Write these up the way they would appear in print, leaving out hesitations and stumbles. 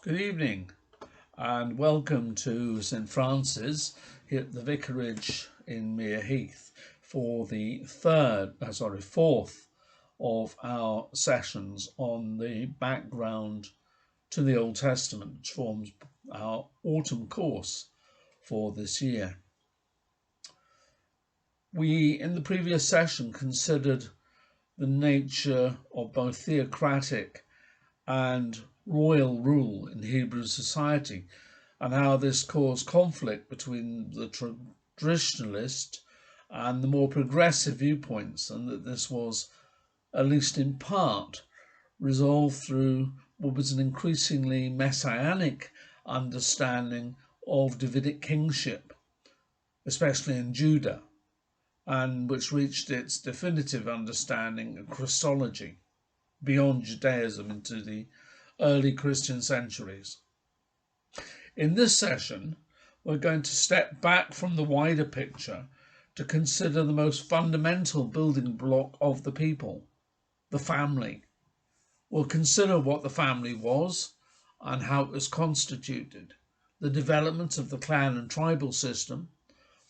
Good evening and welcome to St Francis here at the Vicarage in Mere Heath for the fourth of our sessions on the background to the Old Testament, which forms our autumn course for this year. We, in the previous session, considered the nature of both theocratic and royal rule in Hebrew society and how this caused conflict between the traditionalist and the more progressive viewpoints, and that this was, at least in part, resolved through what was an increasingly messianic understanding of Davidic kingship, especially in Judah, and which reached its definitive understanding of Christology beyond Judaism into the early Christian centuries. In this session, we're going to step back from the wider picture to consider the most fundamental building block of the people, the family. We'll consider what the family was and how it was constituted, the development of the clan and tribal system,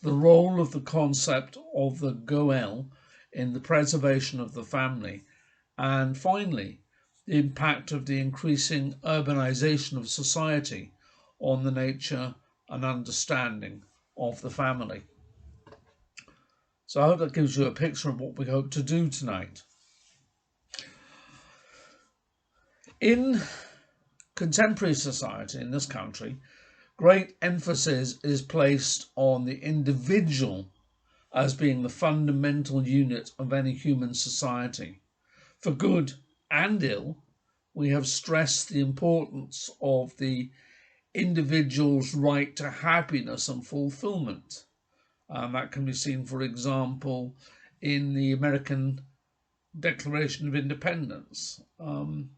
the role of the concept of the Goel in the preservation of the family, and finally, the impact of the increasing urbanization of society on the nature and understanding of the family. So I hope that gives you a picture of what we hope to do tonight. In contemporary society in this country, great emphasis is placed on the individual as being the fundamental unit of any human society. For good and ill, we have stressed the importance of the individual's right to happiness and fulfillment. That can be seen, for example, in the American Declaration of Independence. And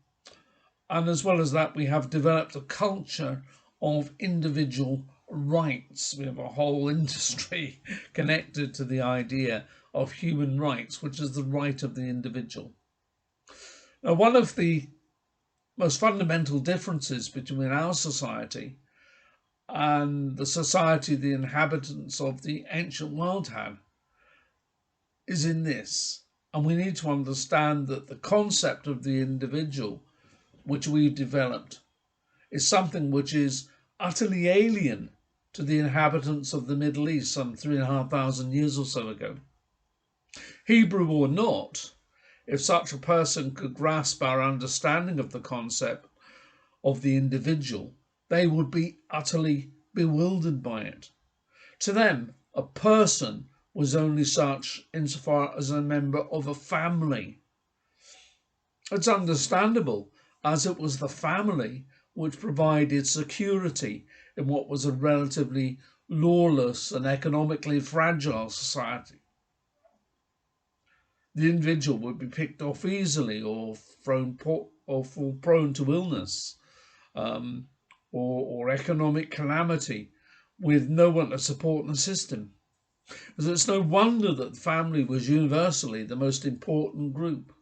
as well as that, we have developed a culture of individual rights. We have a whole industry connected to the idea of human rights, which is the right of the individual. Now, one of the most fundamental differences between our society and the society the inhabitants of the ancient world had is in this. And we need to understand that the concept of the individual, which we've developed, is something which is utterly alien to the inhabitants of the Middle East some 3,500 years or so ago. Hebrew or not, if such a person could grasp our understanding of the concept of the individual, they would be utterly bewildered by it. To them, a person was only such insofar as a member of a family. It's understandable, as it was the family which provided security in what was a relatively lawless and economically fragile society. The individual would be picked off easily or fall prone to illness or economic calamity with no one to support and assist him. So it's no wonder that the family was universally the most important group,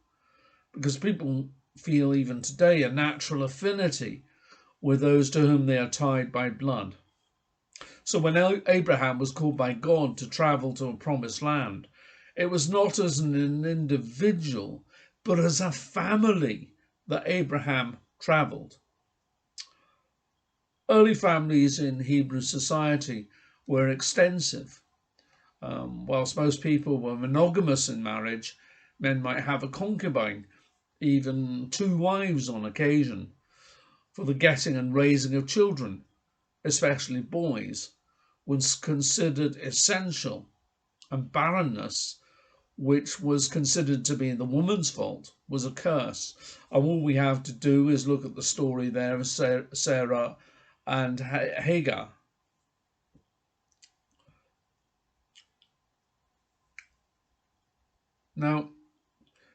because people feel even today a natural affinity with those to whom they are tied by blood. So when Abraham was called by God to travel to a promised land, it was not as an individual, but as a family that Abraham travelled. Early families in Hebrew society were extensive. Whilst most people were monogamous in marriage, men might have a concubine, even two wives on occasion, for the getting and raising of children, especially boys, was considered essential, and barrenness, which was considered to be the woman's fault, was a curse. And all we have to do is look at the story there of Sarah and Hagar. Now,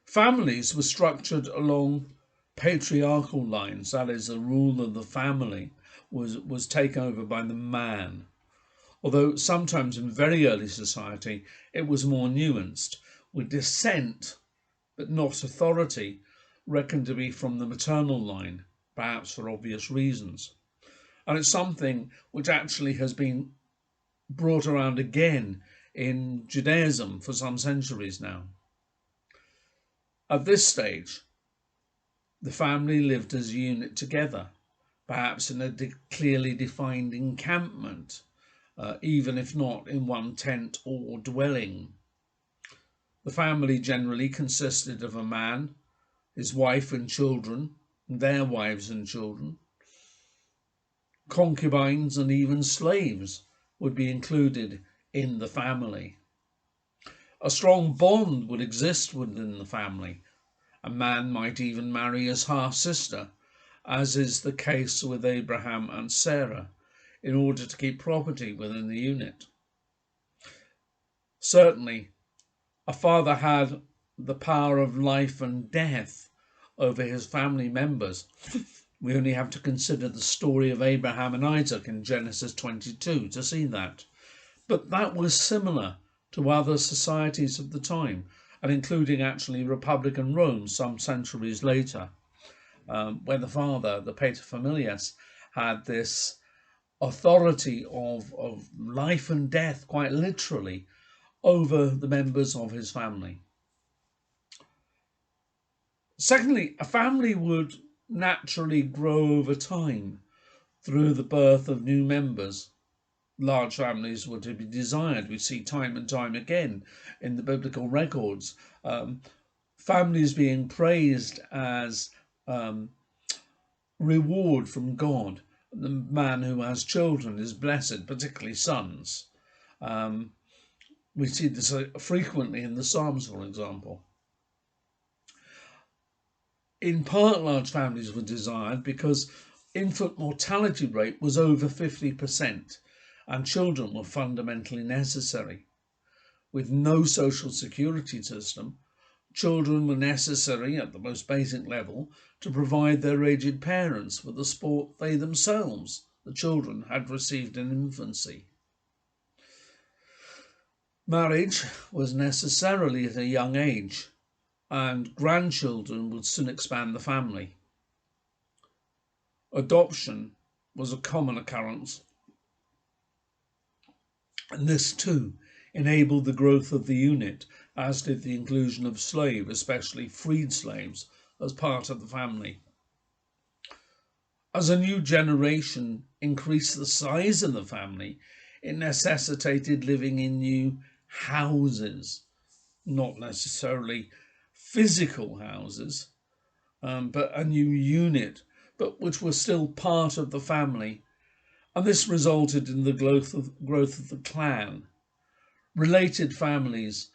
families were structured along patriarchal lines, that is, the rule of the family was taken over by the man. Although sometimes in very early society it was more nuanced, with descent, but not authority, reckoned to be from the maternal line. perhaps for obvious reasons. And it's something which actually has been brought around again in Judaism for some centuries now. At this stage, the family lived as a unit together, perhaps in a clearly defined encampment, even if not in one tent or dwelling. The family generally consisted of a man, his wife and children, their wives and children. Concubines and even slaves would be included in the family. A strong bond would exist within the family. A man might even marry his half-sister, as is the case with Abraham and Sarah, in order to keep property within the unit. Certainly, a father had the power of life and death over his family members. We only have to consider the story of Abraham and Isaac in Genesis 22 to see that. But that was similar to other societies of the time, and including actually Republican Rome some centuries later, where the father, the paterfamilias, had this authority of life and death, quite literally, over the members of his family. Secondly, a family would naturally grow over time through the birth of new members. Large families were to be desired. We see time and time again in the biblical records families being praised as reward from God. The man who has children is blessed, particularly sons. We see this frequently in the Psalms, for example. In part, large families were desired because infant mortality rate was over 50%, and children were fundamentally necessary. With no social security system, children were necessary at the most basic level to provide their aged parents with the support they themselves, the children, had received in infancy. Marriage was necessarily at a young age, and grandchildren would soon expand the family. Adoption was a common occurrence, and this too enabled the growth of the unit, as did the inclusion of slaves, especially freed slaves, as part of the family. As a new generation increased the size of the family, it necessitated living in new houses, not necessarily physical houses, but a new unit, but which was still part of the family. And this resulted in the growth of the clan, related families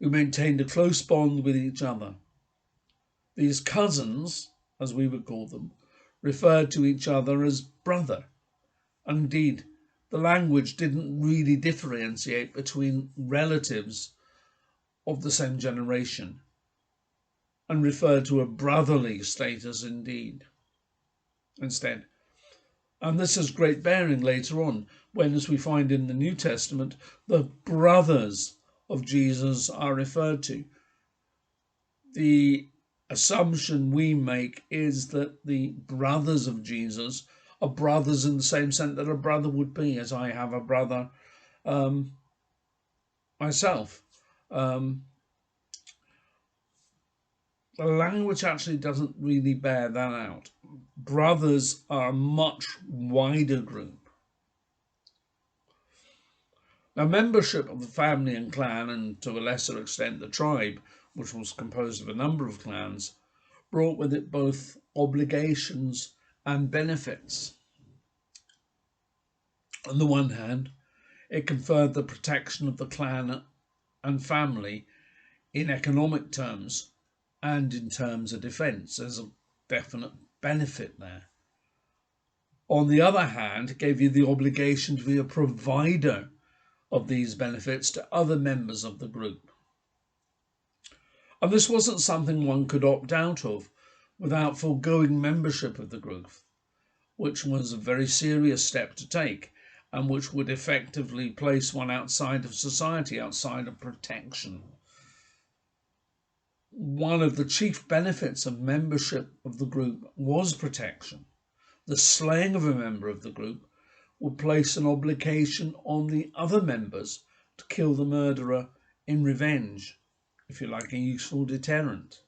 who maintained a close bond with each other. These cousins, as we would call them, referred to each other as brother. And indeed, the language didn't really differentiate between relatives of the same generation, and referred to a brotherly status instead. And this has great bearing later on, when, as we find in the New Testament, the brothers of Jesus are referred to. The assumption we make is that the brothers of Jesus are brothers in the same sense that a brother would be, as I have a brother myself. The language actually doesn't really bear that out. Brothers are a much wider group. Now, membership of the family and clan, and to a lesser extent the tribe, which was composed of a number of clans, brought with it both obligations and benefits. On the one hand, it conferred the protection of the clan and family in economic terms and in terms of defence. There's a definite benefit there. On the other hand, it gave you the obligation to be a provider of these benefits to other members of the group. And this wasn't something one could opt out of without foregoing membership of the group, which was a very serious step to take, and which would effectively place one outside of society, outside of protection. one of the chief benefits of membership of the group was protection. The slaying of a member of the group would place an obligation on the other members to kill the murderer in revenge, if you like, a useful deterrent.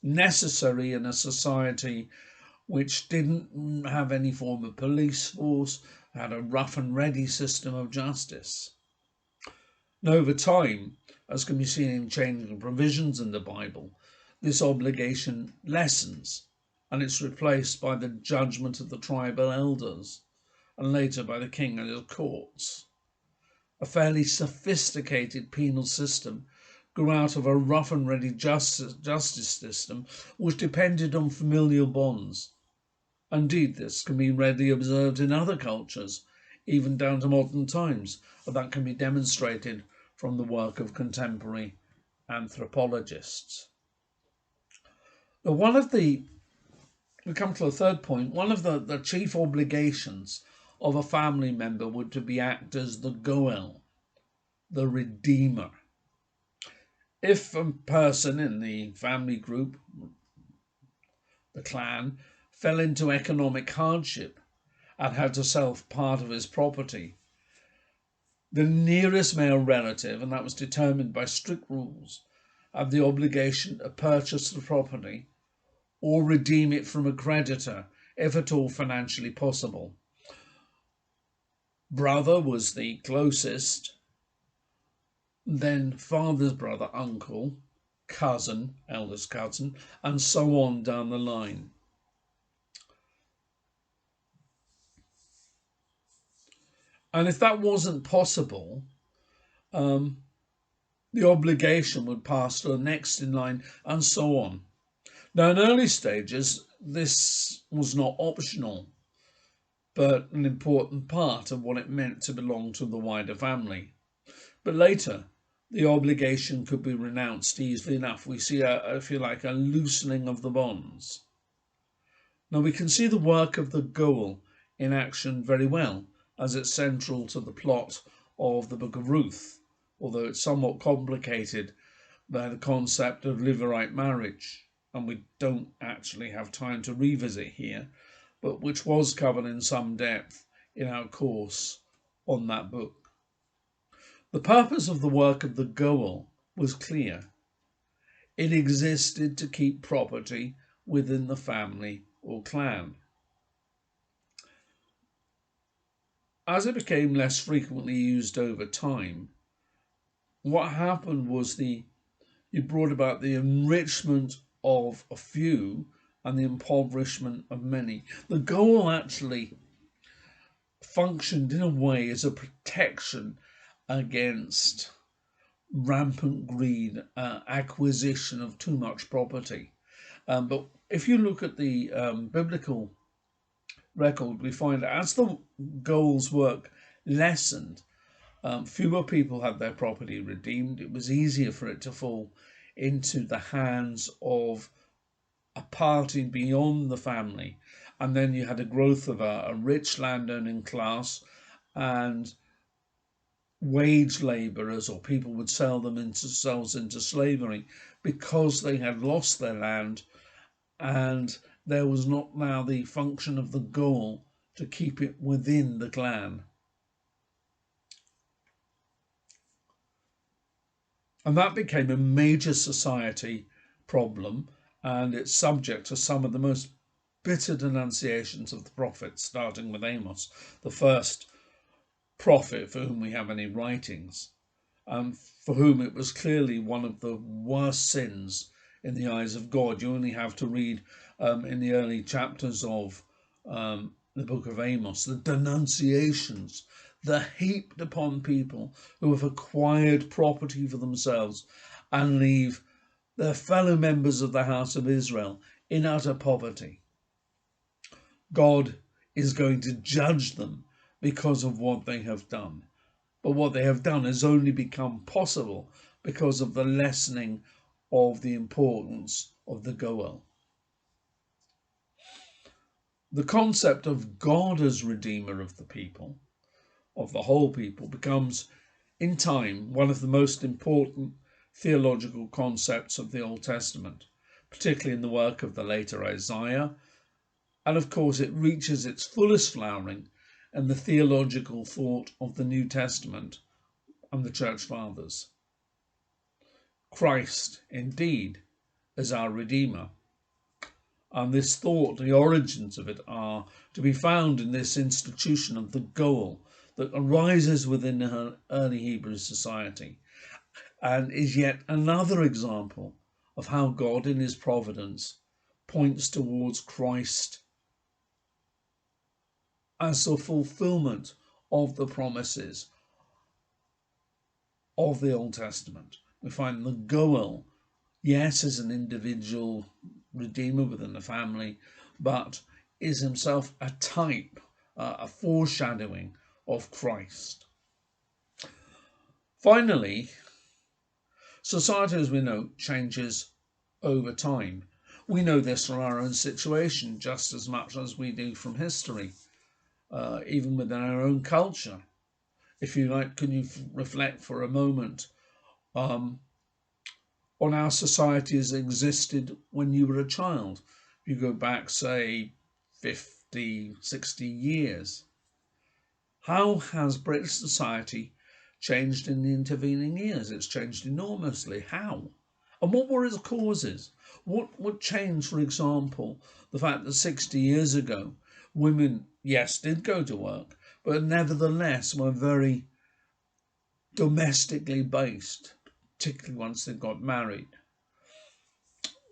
Necessary in a society which didn't have any form of police force, had a rough and ready system of justice. And over time, as can be seen in changing provisions in the Bible, this obligation lessens and it's replaced by the judgment of the tribal elders and later by the king and his courts. A fairly sophisticated penal system grew out of a rough and ready justice system which depended on familial bonds. Indeed, this can be readily observed in other cultures, even down to modern times, and that can be demonstrated from the work of contemporary anthropologists. Now, we come to the third point, one of the chief obligations of a family member would be act as the Goel, the Redeemer. If a person in the family group, the clan, fell into economic hardship and had to sell part of his property, the nearest male relative, and that was determined by strict rules, had the obligation to purchase the property or redeem it from a creditor, if at all financially possible. Brother was the closest, then father's brother, uncle, cousin, eldest cousin, and so on down the line. And if that wasn't possible, the obligation would pass to the next in line, and so on. Now, in early stages, this was not optional, but an important part of what it meant to belong to the wider family. But later, the obligation could be renounced easily enough. We see, if you like, a loosening of the bonds. Now, we can see the work of the Goel in action very well, as it's central to the plot of the Book of Ruth, although it's somewhat complicated by the concept of Levirate marriage, and we don't actually have time to revisit here, but which was covered in some depth in our course on that book. The purpose of the work of the Goel was clear. It existed to keep property within the family or clan. As it became less frequently used over time, what happened was it brought about the enrichment of a few and the impoverishment of many. The Goel actually functioned in a way as a protection against rampant greed, acquisition of too much property. But if you look at the biblical record, we find that as the Goel's work lessened, fewer people had their property redeemed. It was easier for it to fall into the hands of a party beyond the family. And then you had a growth of a rich landowning class, and wage labourers, or people would sell themselves into slavery because they had lost their land, and there was not now the function of the Goel to keep it within the clan. And that became a major society problem, and it's subject to some of the most bitter denunciations of the prophets, starting with Amos, the first prophet for whom we have any writings, for whom it was clearly one of the worst sins in the eyes of God. You only have to read in the early chapters of the book of Amos, the denunciations, the heaped upon people who have acquired property for themselves and leave their fellow members of the house of Israel in utter poverty. God is going to judge them because of what they have done. But what they have done has only become possible because of the lessening of the importance of the Goel. The concept of God as Redeemer of the people, of the whole people, becomes in time one of the most important theological concepts of the Old Testament, particularly in the work of the later Isaiah, and of course it reaches its fullest flowering in the theological thought of the New Testament and the Church Fathers. Christ, indeed, is our Redeemer. And this thought, the origins of it, are to be found in this institution of the Goel that arises within her early Hebrew society, and is yet another example of how God in his providence points towards Christ as the fulfillment of the promises of the Old Testament. We find the Goel, yes, as an individual redeemer within the family, but is himself a type, a foreshadowing of Christ. Finally, society, as we know, changes over time. We know this from our own situation just as much as we do from history, even within our own culture. If you like, can you reflect for a moment on our society as it existed when you were a child? If you go back, say, 50, 60 years, how has British society changed in the intervening years? It's changed enormously. How? And what were its causes? What changed, for example, the fact that 60 years ago, women, yes, did go to work, but nevertheless were very domestically based, particularly once they got married.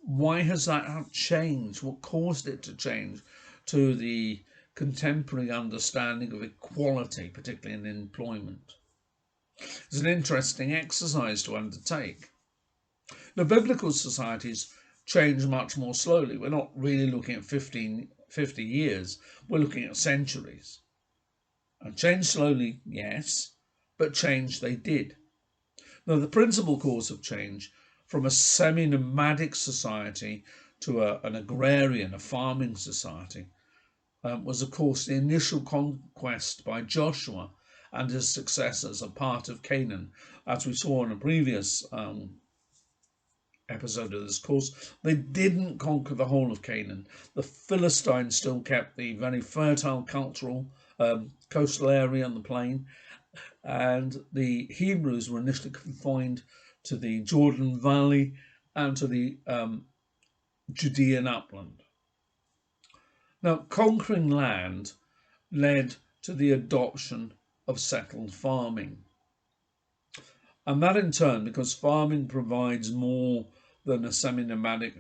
Why has that changed? What caused it to change to the contemporary understanding of equality, particularly in employment? It's an interesting exercise to undertake. Now, biblical societies change much more slowly. We're not really looking at 50 years, we're looking at centuries. And change slowly, yes, but change they did. Now, the principal cause of change from a semi-nomadic society to an agrarian, a farming society, was, of course, the initial conquest by Joshua and his successors of part of Canaan. As we saw in a previous episode of this course, they didn't conquer the whole of Canaan. The Philistines still kept the very fertile cultural coastal area on the plain, and the Hebrews were initially confined to the Jordan Valley and to the Judean upland. Now, conquering land led to the adoption of settled farming. And that in turn, because farming provides more than a semi-nomadic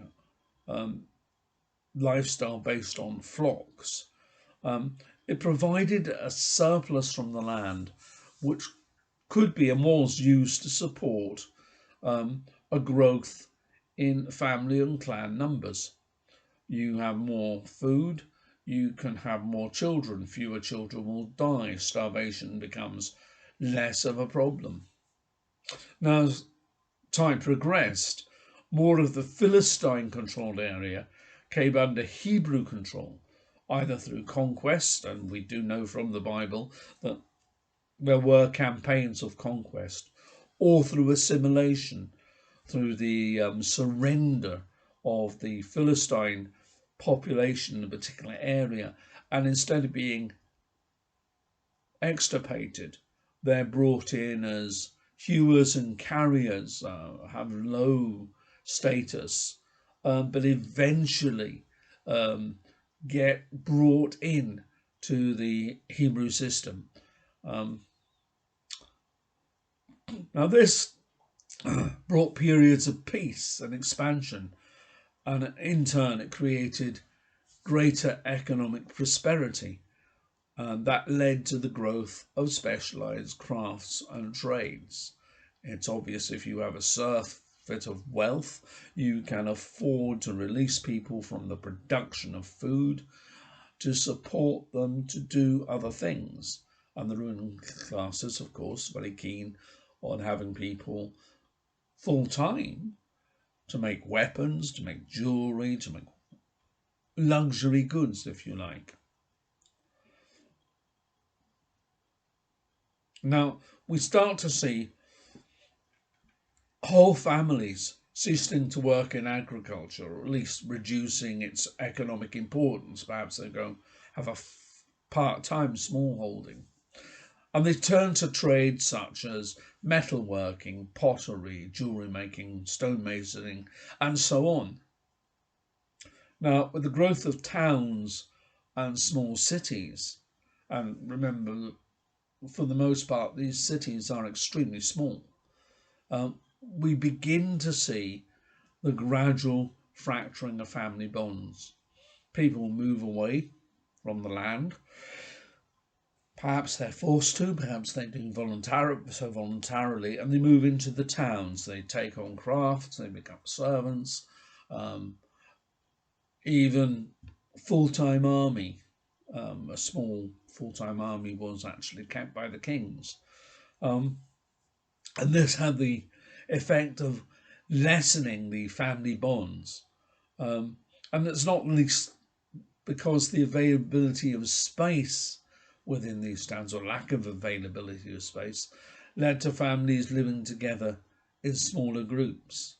lifestyle based on flocks, it provided a surplus from the land which could be and was used to support a growth in family and clan numbers. You have more food, you can have more children, fewer children will die, starvation becomes less of a problem. Now, as time progressed, more of the Philistine controlled area came under Hebrew control, either through conquest, and we do know from the Bible that there were campaigns of conquest, or through assimilation, through the surrender of the Philistine population in a particular area, and instead of being extirpated, they're brought in as hewers and carriers, have low status, but eventually get brought in to the Hebrew system. Now, this brought periods of peace and expansion, and in turn, it created greater economic prosperity. And that led to the growth of specialized crafts and trades. It's obvious if you have a surfeit of wealth, you can afford to release people from the production of food to support them to do other things. And the ruling classes, of course, very keen on having people full time to make weapons, to make jewelry, to make luxury goods, if you like. Now, we start to see whole families ceasing to work in agriculture, or at least reducing its economic importance. Perhaps they go have a part-time smallholding. And they turn to trades such as metalworking, pottery, jewellery making, stonemasoning, and so on. Now, with the growth of towns and small cities, and remember, for the most part, these cities are extremely small, we begin to see the gradual fracturing of family bonds. People move away from the land. Perhaps they're forced to, perhaps they do voluntarily, and they move into the towns. They take on crafts, they become servants, even full-time army. A small full-time army was actually kept by the kings. And this had the effect of lessening the family bonds. And it's not least because the availability of space within these towns, or lack of availability of space, led to families living together in smaller groups.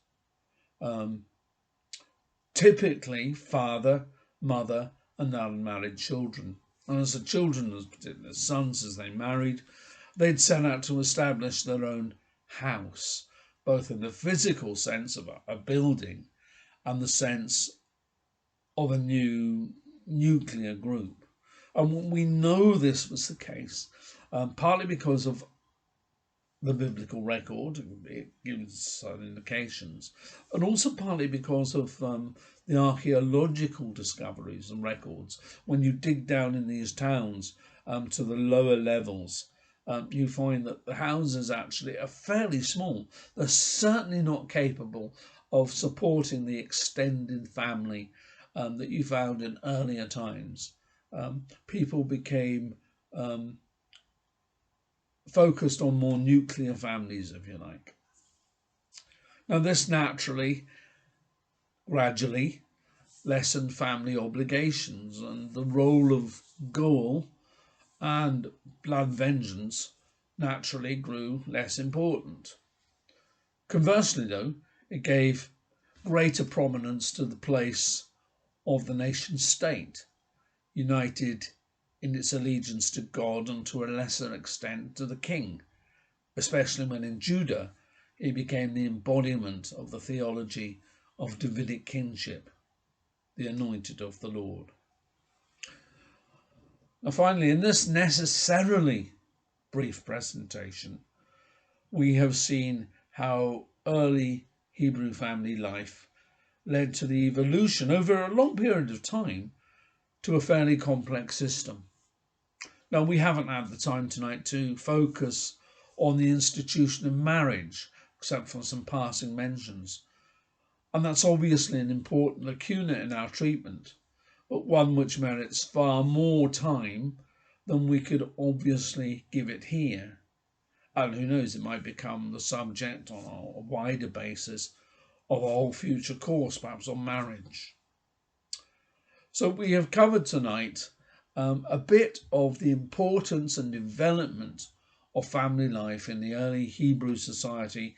Typically father, mother, and unmarried children. And as the children, particularly sons, as they married, they'd set out to establish their own house, both in the physical sense of a building and the sense of a new nuclear group. And we know this was the case, partly because of the biblical record, it gives some indications, and also partly because of the archaeological discoveries and records. When you dig down in these towns to the lower levels, you find that the houses actually are fairly small. They're certainly not capable of supporting the extended family that you found in earlier times. People became focused on more nuclear families, if you like. Now, this naturally, gradually, lessened family obligations, and the role of ghoul and blood vengeance naturally grew less important. Conversely, though, it gave greater prominence to the place of the nation state, united in its allegiance to God and to a lesser extent to the king, especially when in Judah he became the embodiment of the theology of Davidic kinship, the anointed of the Lord. Now finally, in this necessarily brief presentation, we have seen how early Hebrew family life led to the evolution over a long period of time to a fairly complex system. Now, we haven't had the time tonight to focus on the institution of marriage, except for some passing mentions. And that's obviously an important lacuna in our treatment, but one which merits far more time than we could obviously give it here. And who knows, it might become the subject on a wider basis of a whole future course, perhaps on marriage. So we have covered tonight a bit of the importance and development of family life in the early Hebrew society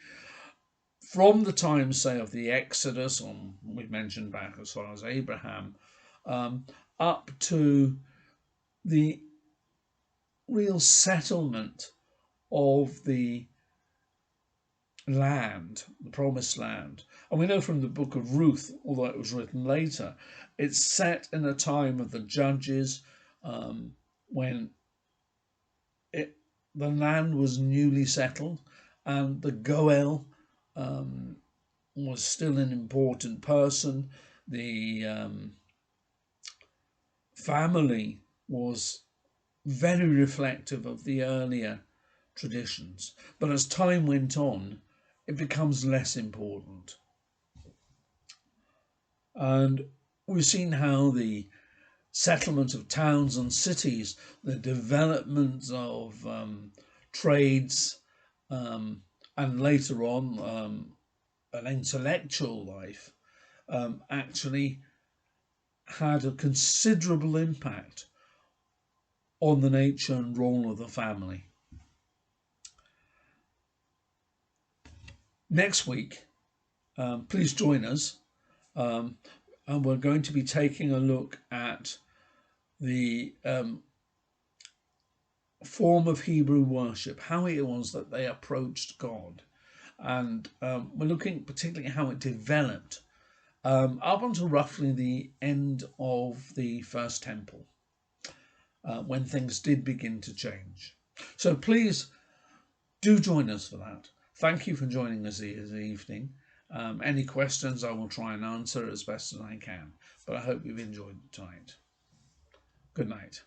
from the time, say, of the Exodus, we've mentioned back as far as Abraham, up to the real settlement of the land, the promised land. And we know from the book of Ruth, although it was written later, it's set in a time of the judges, when the land was newly settled and the Goel was still an important person. The family was very reflective of the earlier traditions, but as time went on, it becomes less important. And we've seen how the settlement of towns and cities, the development of trades, and later on an intellectual life, actually had a considerable impact on the nature and role of the family. Next week, please join us, and we're going to be taking a look at the form of Hebrew worship, how it was that they approached God. And we're looking particularly how it developed up until roughly the end of the First Temple, when things did begin to change. So please do join us for that. Thank you for joining us this evening. Any questions I will try and answer as best as I can, but I hope you've enjoyed tonight. Good night.